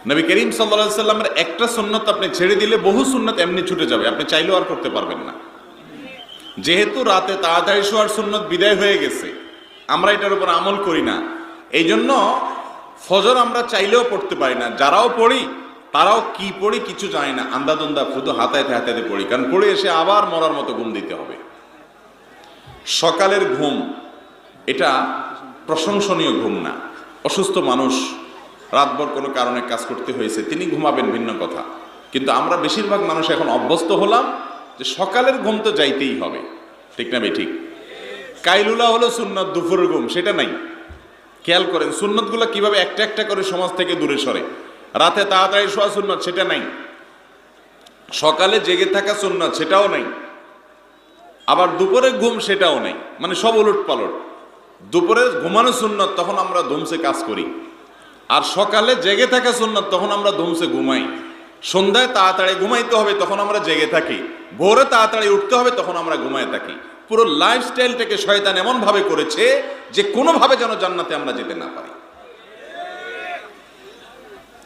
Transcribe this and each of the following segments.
নবী করিম সাল্লাল্লাহু আলাইহি সাল্লামের একটা সুন্নাত আপনি ছেড়ে দিলে বহু সুন্নাত এমনি ছুটে যাবে, আপনি চাইলেও আর করতে পারবেন না। যেহেতু রাতে তাড়াতাড়ি শোয়ার সুন্নাত বিদায় হয়ে গেছে, আমরা এটার উপর আমল করি না, এই জন্য ফজর আমরা চাইলেও পড়তে পারি না। যারাও পড়ি তারাও কি পড়ি কিছু জানি না, আন্দাদুন্দা শুধু হাতাইতে হাতাইতে পড়ি, কারণ পড়ে এসে আবার মরার মতো ঘুম দিতে হবে। সকালের ঘুম এটা প্রশংসনীয় ঘুম না। অসুস্থ মানুষ, রাতভর কোনো কারণে কাজ করতে হয়েছে, তিনি ঘুমাবেন ভিন্ন কথা, কিন্তু আমরা বেশিরভাগ মানুষ এখন অভ্যস্ত হলাম যে সকালের ঘুম তো যাইতেই হবে, ঠিক না বেঠিক? কাইলুলা হলো সুন্নাত, দুপুরের ঘুম সেটা নাই। খেয়াল করেন সুন্নতগুলো কিভাবে একটা একটা করে সমাজ থেকে দূরে সরে। রাতে তাড়াতাড়ি শোয়া সুন্নাত সেটা নাই, সকালে জেগে থাকা সুন্নাত সেটাও নাই, আবার দুপুরে ঘুম সেটাও নাই, মানে সব উলট পালট। দুপুরে ঘুমানো সুন্নাত, তখন আমরা ধুমসে কাজ করি, আর সকালে জেগে থাকা সুন্নাত, তখন আমরা ধুমসে ঘুমাই। সন্ধ্যায় তাড়াতাড়ি ঘুমাইতে হবে, তখন আমরা জেগে থাকি। ভোরে তাড়াতাড়ি উঠতে হবে, তখন আমরা ঘুমায় থাকি। পুরো লাইফস্টাইলটাকে শয়তান এমন ভাবে করেছে যে কোনোভাবে যেন জান্নাতে আমরা যেতে না পারি।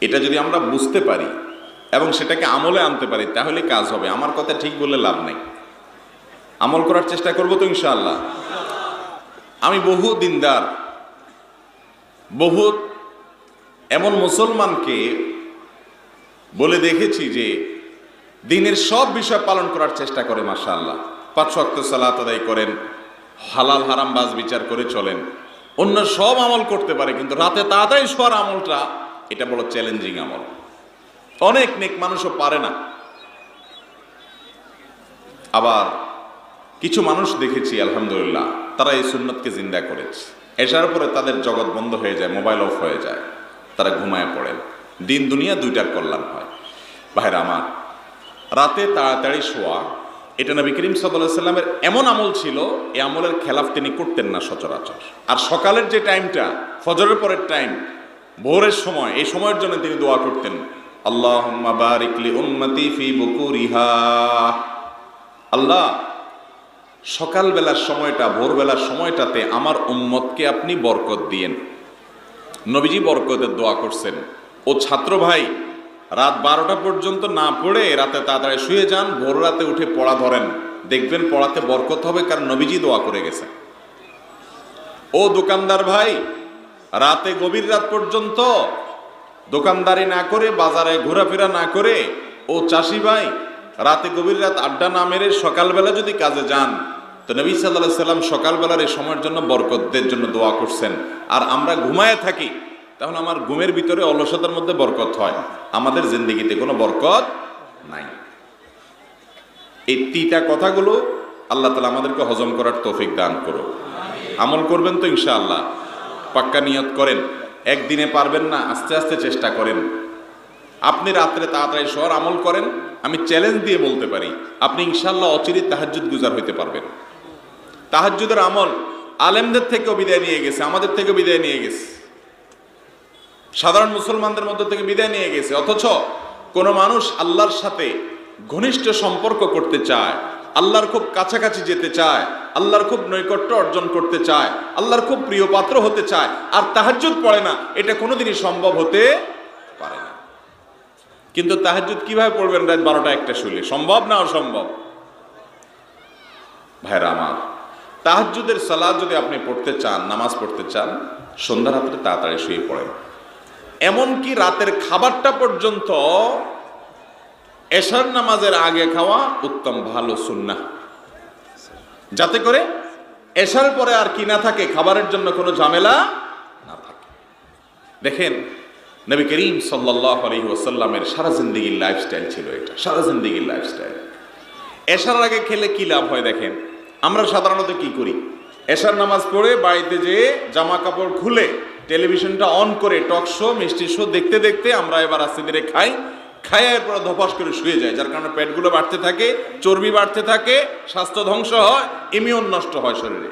এটা যদি আমরা বুঝতে পারি এবং সেটাকে আমলে আনতে পারি তাহলে কাজ হবে। আমার কথা ঠিক বললে লাভ নেই, আমল করার চেষ্টা করবো তো ইনশাআল্লাহ। আমি বহু দিনদার, বহু এমন মুসলমানকে বলে দেখেছি যে দিনের সব বিষয় পালন করার চেষ্টা করে, মাশাআল্লাহ। 5 ওয়াক্ত সালাত আদায় করেন, হালাল হারাম বাজ বিচার করে চলেন, অন্য সব আমল করতে পারে, কিন্তু রাতে তাড়াতাড়ি শোয়ার আমলটা এটা বড় চ্যালেঞ্জিং আমল। অনেক নেক মানুষও পারে না। আবার কিছু মানুষ দেখেছি আলহামদুলিল্লাহ, তারা এই সুন্নতকে জিন্দা করেছে। এসার পরে তাদের জগৎ বন্ধ হয়ে যায়, মোবাইল অফ হয়ে যায়, তারা ঘুমায় পড়েন, দিন দুনিয়া দুইটার কল্যাণ হয়। ভাইরা আমার, রাতে তাড়াতাড়ি শোয়া এটা নবী করিম সাল্লাল্লাহু আলাইহি সাল্লামের এমন আমল ছিল, এই আমলের খেলাফ তিনি করতেন না সচরাচর। আর সকালের যে টাইমটা, ফজরের পরের টাইম, ভোরের সময়, এই সময়ের জন্য তিনি দোয়া করতেন, আল্লাহুম্মা বারিক লি উম্মতি ফি বুকুরিহা। আল্লাহ, সকালবেলার সময়টা, ভোরবেলার সময়টাতে আমার উম্মতকে আপনি বরকত দিয়েন। নবীজি বরকতের দোয়া করছেন। ও ছাত্র ভাই, রাত 12টা পর্যন্ত না পড়ে রাতে তাড়াতাড়ি শুয়ে যান, ভোর রাতে উঠে পড়া ধরেন, দেখবেন পড়াতে বরকত হবে, কারণ নবীজি দোয়া করে গেছেন। ও দোকানদার ভাই, রাতে গভীর রাত পর্যন্ত দোকানদারি না করে, বাজারে ঘোরাফেরা না করে, ও চাষি ভাই, রাতে গভীর রাত আড্ডা না মেরে সকালবেলা যদি কাজে যান, তো নবী সাল্লাল্লাহু আলাইহি সাল্লাম সকালবেলার এই সময়ের জন্য বরকতের জন্য দোয়া করছেন। আর আমরা ঘুমায় থাকি, তখন আমার ঘুমের ভিতরে অলসতার মধ্যে বরকত হয়, আমাদের জিন্দেগিতে কোনো বরকত নাই। এই তিনটা কথাগুলো আল্লাহ তাআলা আমাদেরকে হজম করার তৌফিক দান করুন। আমল করবেন তো ইনশাআল্লাহ, পাক্কা নিয়ত করেন। একদিনে পারবেন না, আস্তে আস্তে চেষ্টা করেন। আপনি রাত্রে তাড়াতাড়ি শোয়ার আমল করেন, আমি চ্যালেঞ্জ দিয়ে বলতে পারি আপনি ইনশাআল্লাহ অচিরেই তাহাজ্জুদ গুজার হইতে পারবেন। তাহাজ্জুদের আমল আলেমদের থেকেও বিদায় নিয়ে গেছে, আমাদের থেকেও বিদায় নিয়ে গেছে, সাধারণ মুসলমানদের মধ্যে থেকে বিদায় নিয়ে গেছে। অথচ কোন মানুষ আল্লাহর সাথে ঘনিষ্ঠ সম্পর্ক করতে চায়, আল্লাহর খুব কাছাকাছি যেতে চায়, আল্লাহর খুব নৈকট্য অর্জন করতে চায়, আল্লাহর খুব প্রিয় পাত্র হতে চায়, আর তাহাজ্জুদ পড়ে না, এটা কোনোদিনই সম্ভব হতে পারে না। কিন্তু তাহাজ্জুদ কিভাবে পড়বেন রাত 12টা 1টা শুলে? সম্ভব না অসম্ভব? ভাইরা আমার, তাহাজ্জুদের সালাত যদি আপনি পড়তে চান, নামাজ পড়তে চান, সন্ধ্যা রাত্রে তাড়াতাড়ি শুয়ে পড়েন। এমনকি রাতের খাবারটা পর্যন্ত এশার নামাজের আগে খাওয়া উত্তম, ভালো সুন্নাহ, যাতে করে এশার পরে আর কি না থাকে, খাবারের জন্য কোনো ঝামেলা না থাকে। দেখেন নবী করিম সাল্লাল্লাহু আলাইহি ওয়াসাল্লামের সারা জিন্দেগির লাইফস্টাইল ছিল এটা, সারা জিন্দেগির লাইফস্টাইল। এশার আগে খেলে কি লাভ হয় দেখেন। আমরা সাধারণত কি করি, এশার নামাজ পড়ে বাড়িতে যেয়ে জামা কাপড় খুলে টেলিভিশনটা অন করে টক শো, মিষ্টি শো দেখতে দেখতে আমরা এবার আস্তে ধীরে খাই, খাইয়ের পরে ধপাস করে শুয়ে যায়, যার কারণে পেটগুলো বাড়তে থাকে, চর্বি বাড়তে থাকে, স্বাস্থ্য ধ্বংস হয়, ইমিউন নষ্ট হয় শরীরে।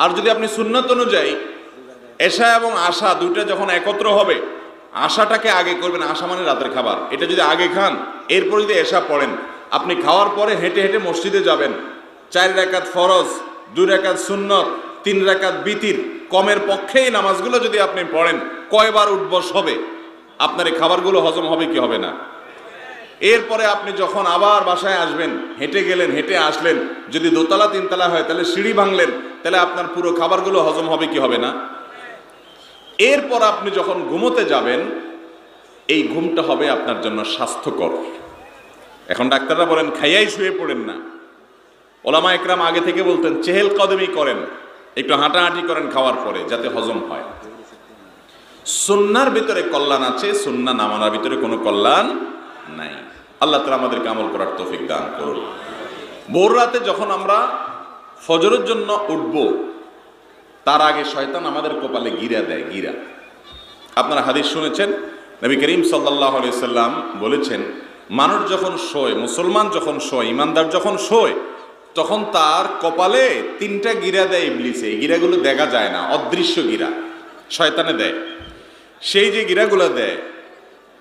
আর যদি আপনি সুন্নাত অনুযায়ী এশা এবং আশা দুইটা যখন একত্র হবে, আশাটাকে আগে করবেন, আশা মানে রাতের খাবার, এটা যদি আগে খান, এরপর যদি এশা পড়েন, আপনি খাওয়ার পরে হেঁটে হেঁটে মসজিদে যাবেন, 4 রাকাত ফরজ, 2 রাকাত সুন্নত, 3 রাকাত বিতির, কমের পক্ষে এই নামাজগুলো যদি আপনি পড়েন, কয়বার উঠবস হবে? আপনার এই খাবারগুলো হজম হবে কি হবে না? এরপরে আপনি যখন আবার বাসায় আসবেন, হেঁটে গেলেন, হেঁটে আসলেন, যদি দোতলা তিনতলা হয় তাহলে সিঁড়ি ভাঙলেন, তাহলে আপনার পুরো খাবারগুলো হজম হবে কি হবে না? এরপর আপনি যখন ঘুমোতে যাবেন, এই ঘুমটা হবে আপনার জন্য স্বাস্থ্যকর। এখন ডাক্তাররা বলেন খাইয়াই শুয়ে পড়েন না। ওলামা একরাম আগে থেকে বলতেন চেহেল কদমি করেন, একটু হাঁটাহাঁটি করেন খাওয়ার পরে, যাতে হজম হয়। সুন্নার ভিতরে কল্যাণ আছে, সুন্নাহ না মানার ভিতরে কোনো কল্যাণ নাই। আল্লাহ তাআলা আমাদেরকে আমল করার তৌফিক দান করুন। ভোর রাতে যখন আমরা ফজরের জন্য উঠব, তার আগে শয়তান আমাদের কপালে গিরা দেয়, গিরা। আপনারা হাদিস শুনেছেন, নবী করিম সাল্লাল্লাহু আলাইহি সাল্লাম বলেছেন, মানুষ যখন শোয়, মুসলমান যখন শোয়, ইমানদার যখন শোয়, তখন তার কপালে 3টা গিরা দেয় ইবলিসে। এই গিরাগুলো দেখা যায় না, অদৃশ্য গিরা শয়তানে দেয়। সেই যে গিরাগুলো দেয়,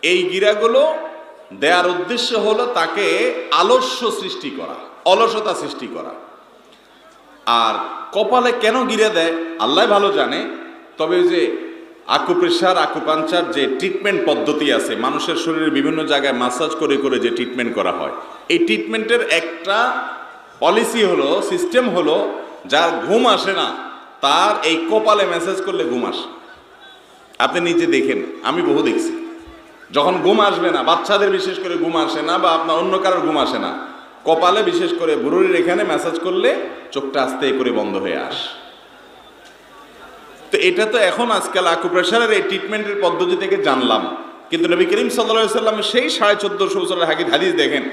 এই গিরাগুলো দেওয়ার উদ্দেশ্য হলো তাকে আলস্য সৃষ্টি করা, অলসতা সৃষ্টি করা। আর কপালে কেন গিরা দেয় আল্লাহ ভালো জানে। তবে যে আকুপ্রেশার, আকুপাঞ্চার যে ট্রিটমেন্ট পদ্ধতি আছে, মানুষের শরীরের বিভিন্ন জায়গায় মাসাজ করে করে যে ট্রিটমেন্ট করা হয়, এই ট্রিটমেন্টের একটা পলিসি হলো, সিস্টেম হলো, যার ঘুম আসে না তার এই কপালে মেসেজ করলে ঘুম আসে। আপনি নিজে দেখেন, আমি বহু দেখছি, যখন ঘুম আসবে না, বাচ্চাদের বিশেষ করে ঘুম আসে না, বা আপনার অন্য কারোর ঘুম আসে না, কপালে বিশেষ করে বুড়ির এখানে মেসেজ করলে চোখটা আস্তে করে বন্ধ হয়ে আসে। তো এটা তো এখন আজকাল আকুপ্রেশারের এই ট্রিটমেন্টের পদ্ধতি থেকে জানলাম, কিন্তু নবী করিম সাল্লাল্লাহু আলাইহি সাল্লাম সেই 1450 বছরের হাদিস দেখেন,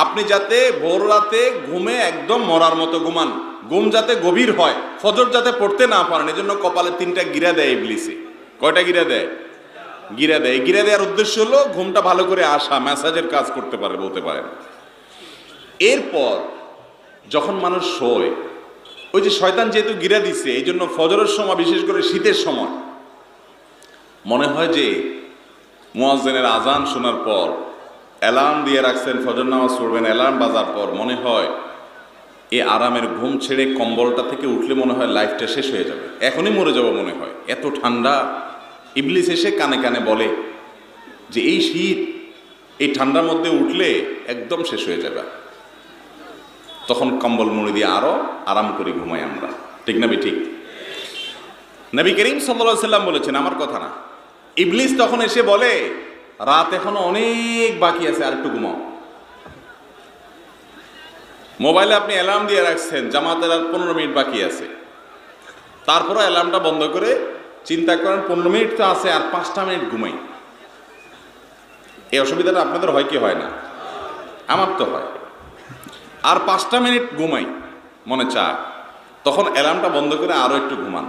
আপনি যাতে ভোর রাতে ঘুমে একদম মরার মতো ঘুমান, ঘুম যাতে গভীর হয়, ফজর যাতে পড়তে না পারেন, এজন্য কপালে 3টা গিরা দেয় ইবলিসে। কয়টা গিরা দেয়? গিরা দেয়। গিরা দেওয়ার উদ্দেশ্য হলো ঘুমটা ভালো করে আসা, ম্যাসাজের কাজ করতে পারে, বলতে পারেন। এরপর যখন মানুষ শোয়, ওই যে শয়তান যেহেতু গিরা দিচ্ছে, এই জন্য ফজরের সময়, বিশেষ করে শীতের সময়, মনে হয় যে মুয়াজ্জিনের আজান শোনার পর অ্যালার্ম দিয়ে রাখছেন, ফজর নামাজ পড়বেন, অ্যালার্ম বাজার পর মনে হয় এই আরামের ঘুম ছেড়ে কম্বলটা থেকে উঠলে মনে হয় লাইফটা শেষ হয়ে যাবে, এখনই মরে যাবো মনে হয়, এত ঠান্ডা। ইবলিস এসে কানে কানে বলে যে এই শীত, এই ঠান্ডার মধ্যে উঠলে একদম শেষ হয়ে যাবে। তখন কম্বল মুড়ি দিয়ে আরো আরাম করে ঘুমাই আমরা, ঠিক না? ঠিক। নবী করিম সাল্লাল্লাহু আলাইহি সাল্লাম বলেছেন, আমার কথা না। ইবলিস তখন এসে বলে রাত এখনো অনেক বাকি আছে, আর একটু ঘুমাও। মোবাইলে আপনি অ্যালার্ম দিয়ে রাখছেন জামাতের আর 15 মিনিট বাকি আছে, তারপরে অ্যালার্মটা বন্ধ করে চিন্তা করেন 15 মিনিট তো আছে, আর 5টা মিনিট ঘুমাই। এই অসুবিধাটা আপনাদের হয় কি হয় না? আমার তো হয়। আর 5টা মিনিট ঘুমাই মনে চায়, তখন অ্যালার্মটা বন্ধ করে আরো একটু ঘুমান।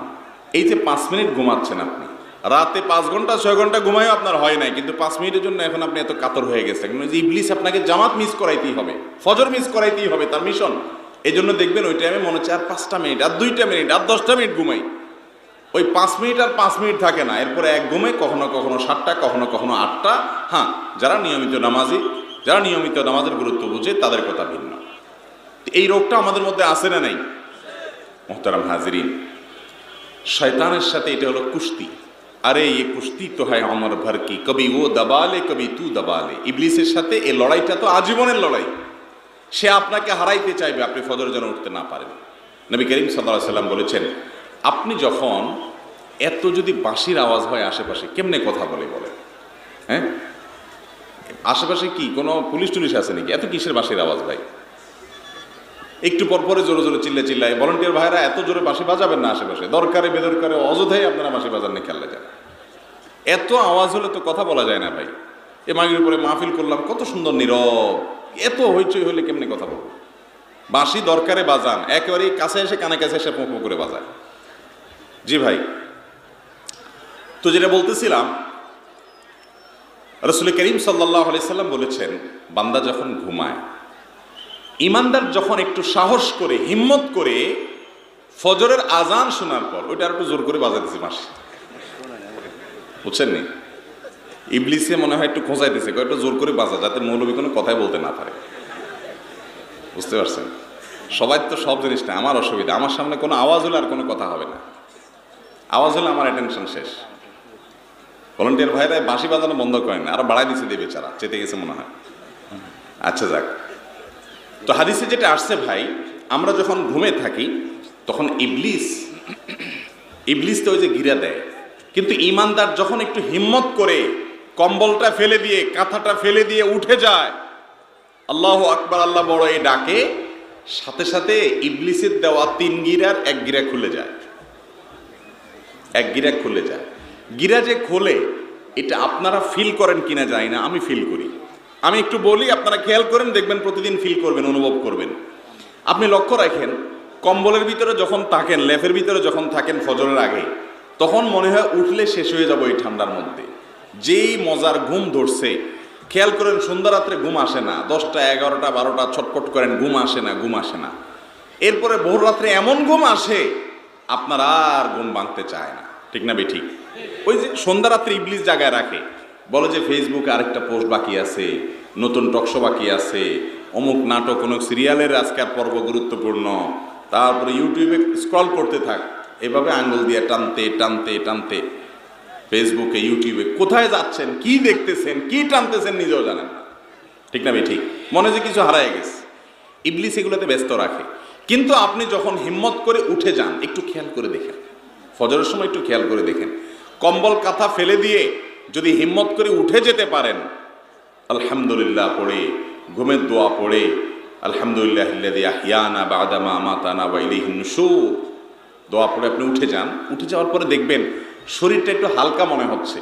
এই যে 5 মিনিট ঘুমাচ্ছেন আপনি, রাতে 5 ঘন্টা 6 ঘন্টা ঘুমায়ও আপনার হয় নাই, কিন্তু 5 মিনিটের জন্য এখন আপনি এত কাতর হয়ে গেছেন। যে ইবলিস আপনাকে জামাত মিস করাইতেই হবে, ফজর মিস করাইতেই হবে, তার মিশন। এই জন্য দেখবেন ওই টাইমে মনে হচ্ছে আর 5টা মিনিট, আর 2টা মিনিট, আর 10টা মিনিট ঘুমাই। ওই 5 মিনিট আর 5 মিনিট থাকে না, এরপরে এক ঘুমে কখনো কখনো 7টা, কখনো কখনো 8টা। হ্যাঁ, যারা নিয়মিত নামাজি, যারা নিয়মিত নামাজের গুরুত্ব বুঝে, তাদের কথা ভিন্ন। এই রোগটা আমাদের মধ্যে আছে না নাই? মোহতারাম হাজিরিন, শয়তানের সাথে এটা হলো কুস্তি। আরে এই কুস্তি তো হয় আমার ভর কি, কবি ও দবালে কবি তু দবালে। ইবলিসের সাথে এই লড়াইটা তো আজীবনের লড়াই। সে আপনাকে হারাইতে চাইবে, আপনি ফজর যেন উঠতে না পারেন। নবী করিম সাল্লাল্লাহু আলাইহি সাল্লাম বলেছেন, আপনি যখন এত যদি বাঁশির আওয়াজ হয় আশেপাশে, কেমনে কথা বলে বলেন? হ্যাঁ, আশেপাশে কি কোনো পুলিশ টুলিশ আছে নাকি? এত কিসের বাঁশির আওয়াজ ভাই? একটু পরপরে জোরে জোরে চিল্লায়। ভলান্টিয়ার ভাইরা এত জোরে বাঁশি বাজাবেন না আশেপাশে, দরকারে বেদরকারে অযথাই আপনারা বাঁশি বাজান না, খেয়াল যান। এত আওয়াজ হলে তো কথা বলা যায় না ভাই। এ মাগরিবের পরে মাহফিল করলাম, কত সুন্দর নীরব, এত হইচই হলে কেমনে কথা বলবো? বাঁশি দরকারে বাজান, একেবারে কাছে এসে কানে কাছে এসে পোঁ করে বাজায়। জি ভাই, তো যেটা বলতেছিলাম, রাসূল করিম সাল্লাল্লাহু আলাইহি সাল্লাম বলেছেন, বান্দা যখন ঘুমায়, ইমানদার যখন একটু সাহস করে, হিম্মত করে ফজরের আজান শোনার পর, ওইটা আর একটু জোর করে বাজাইতেছে বাঁশি, বুঝছেন নি? ইবলিসে মনে হয় একটু খোঁজাইতেছে, একটু জোর করে বাজা, যাতে মৌলবী কোনো কথাই বলতে না পারে। বুঝতে পারছেন? সবাই তো সব জিনিসটা, আমার অসুবিধা, আমার সামনে কোনো আওয়াজ হলে আর কোনো কথা হবে না, আওয়াজ হলে আমার অ্যাটেনশন শেষ। ভলান্টিয়ার ভাইরা বাঁশি বাজানো বন্ধ করেন না, আরো বাড়াই দিচ্ছে দিয়ে বেচারা, চেতে গেছে মনে হয়। আচ্ছা যাক, তো হাদিসে যেটা আসছে ভাই, আমরা যখন ঘুমে থাকি তখন ইবলিস তো ওই যে গিরা দেয়, কিন্তু ইমানদার যখন একটু হিম্মত করে কম্বলটা ফেলে দিয়ে কাঁথাটা ফেলে দিয়ে উঠে যায়, আল্লাহু আকবার, আল্লাহ বড় এই ডাকে, সাথে সাথে ইবলিসের দেওয়া 3 গিরার 1 গিরা খুলে যায়। 1 গিরা খুলে যায়। গিরা যে খোলে, এটা আপনারা ফিল করেন কিনা যায় না, আমি ফিল করি। আমি একটু বলি, আপনারা খেয়াল করেন, দেখবেন প্রতিদিন ফিল করবেন, অনুভব করবেন। আপনি লক্ষ্য রাখেন, কম্বলের ভিতরে যখন থাকেন, লেফের ভিতরে যখন থাকেন ফজরের আগে, তখন মনে হয় উঠলে শেষ হয়ে যাবো এই ঠান্ডার মধ্যে। যেই মজার ঘুম ধরছে, খেয়াল করেন সন্ধ্যা রাত্রে ঘুম আসে না, 10টা 11টা 12টা ছটফট করেন, ঘুম আসে না। এরপরে ভোর রাত্রে এমন ঘুম আসে আপনার আর ঘুম ভাঙতে চায় না, ঠিক না বেঠিক? ওই যে সন্ধ্যা রাত্রে ইবলিস জায়গায় রাখে, বলে যে ফেসবুকে আরেকটা পোস্ট বাকি আছে, নতুন টকশো বাকি আছে, অমুক নাটক, অমুক সিরিয়ালের আজকের পর্ব গুরুত্বপূর্ণ, তারপরে ইউটিউবে স্ক্রল করতে থাক, এভাবে আঙ্গুল দিয়ে টানতে ফেসবুকে ইউটিউবে কোথায় যাচ্ছেন, কি দেখতেছেন, কি টানতেছেন নিজেও জানেন না, ঠিক না ঠিক? মনে যে কিছু হারায় গেছে। ইবলিস এগুলোতে ব্যস্ত রাখে। কিন্তু আপনি যখন হিম্মত করে উঠে যান, একটু খেয়াল করে দেখেন, ফজরের সময় একটু খেয়াল করে দেখেন, কম্বল কাঁথা ফেলে দিয়ে যদি হিম্মত করে উঠে যেতে পারেন, আলহামদুলিল্লাহ পড়ে, ঘুমের দোয়া পড়ে, আলহামদুলিল্লাহিল্লাযী আহইয়ানা বা'দা মা আমাতানা ওয়া ইলাইহিন নুশুর, দোয়া পড়ে আপনি উঠে যান। উঠে যাওয়ার পরে দেখবেন শরীরটা একটু হালকা মনে হচ্ছে।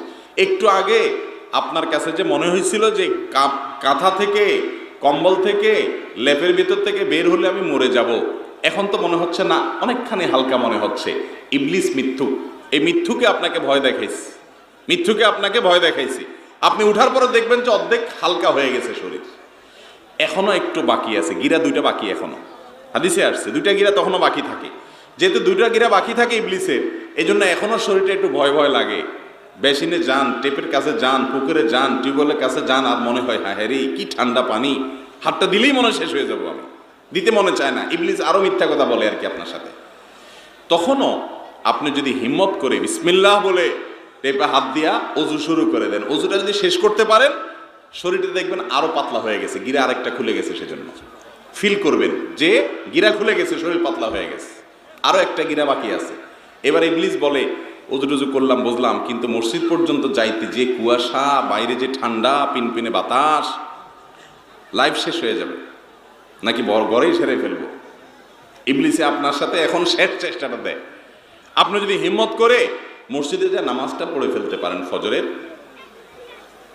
একটু আগে আপনার কাছে যে মনে হয়েছিল যে কাঁথা থেকে, কম্বল থেকে, লেপের ভিতর থেকে বের হলে আমি মরে যাব, এখন তো মনে হচ্ছে না, অনেকখানি হালকা মনে হচ্ছে। ইবলিস মিথ্যুক, এই মিথ্যুকে আপনাকে ভয় দেখাইছে, আপনি উঠার পরে দেখবেন যে অর্ধেক হালকা হয়ে গেছে শরীর, এখনো একটু বাকি আছে, গিরা 2টা বাকি এখনো, হাদিসে আসছে 2টা গিরা তখনও বাকি থাকে। যেহেতু 2টা গিরা বাকি থাকে ইবলিসের, এই জন্য এখনো শরীরটা একটু ভয় লাগে। বেসিনে যান, টেপের কাছে যান, পুকুরে যান, টিউবওয়েলের কাছে যান, আর মনে হয় হ্যাঁ রে কি ঠান্ডা পানি, হাতটা দিলেই মনে শেষ হয়ে যাবো, আমি দিতে মনে চায় না। ইবলিস আরো মিথ্যা কথা বলে আর কি আপনার সাথে। তখনও আপনি যদি হিম্মত করে বিসমিল্লাহ বলে টেপে হাত দিয়া অজু শুরু করে দেন, অজুটা যদি শেষ করতে পারেন, শরীরটা দেখবেন আরো পাতলা হয়ে গেছে, গিরা আরেকটা খুলে গেছে, সেজন্য ফিল করবেন যে গিরা খুলে গেছে, শরীর পাতলা হয়ে গেছে, আরো একটা গিরা বাকি আছে। এবার ইবলিস বলে অজু টজু করলাম বুঝলাম, কিন্তু মসজিদ পর্যন্ত যাইতে যে কুয়াশা, বাইরে যে ঠান্ডা পিনপিনে বাতাস, লাইফ শেষ হয়ে যাবে নাকি ঘরেই সেরে ফেলবো। ইবলিসে আপনার সাথে এখন শেষ চেষ্টাটা দেয়। আপনি যদি হিম্মত করে মসজিদে যে নামাজটা পড়ে ফেলতে পারেন ফজরের,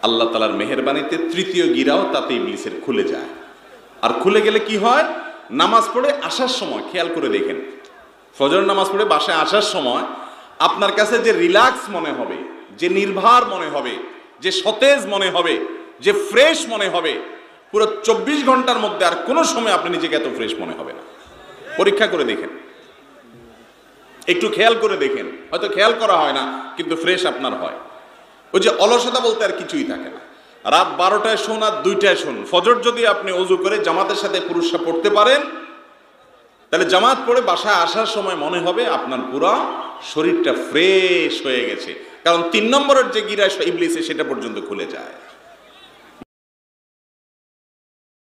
আল্লাহ তাআলার মেহেরবানিতে 3য় গিরাও তাতে ইবলিসের খুলে যায়। আর খুলে গেলে কি হয়, নামাজ পড়ে আসার সময় খেয়াল করে দেখেন, ফজর নামাজ পড়ে বাসায় আসার সময় আপনার কাছে যে রিল্যাক্স মনে হবে, যে নির্ভার মনে হবে, যে সতেজ মনে হবে, যে ফ্রেশ মনে হবে, পুরো 24 ঘন্টার মধ্যে আর কোনো সময় আপনি নিজেকে এত ফ্রেশ মনে হবে না। পরীক্ষা করে দেখেন, একটু খেয়াল করে দেখেন, হয়তো খেয়াল করা হয় না কিন্তু ফ্রেশ আপনার হয়। ওই যে অলসতা বলতে আর কিছুই থাকে না। রাত 12টায় শোন আর 2টায় শোন, ফজর যদি আপনি ওযু করে জামাতের সাথে পুরুষরা পড়তে পারেন, তাহলে জামাত পড়ে বাসায় আসার সময় মনে হবে আপনার পুরো শরীরটা ফ্রেশ হয়ে গেছে, কারণ 3 নম্বরের যে গিরা ইবলিসে সেটা পর্যন্ত খুলে যায়।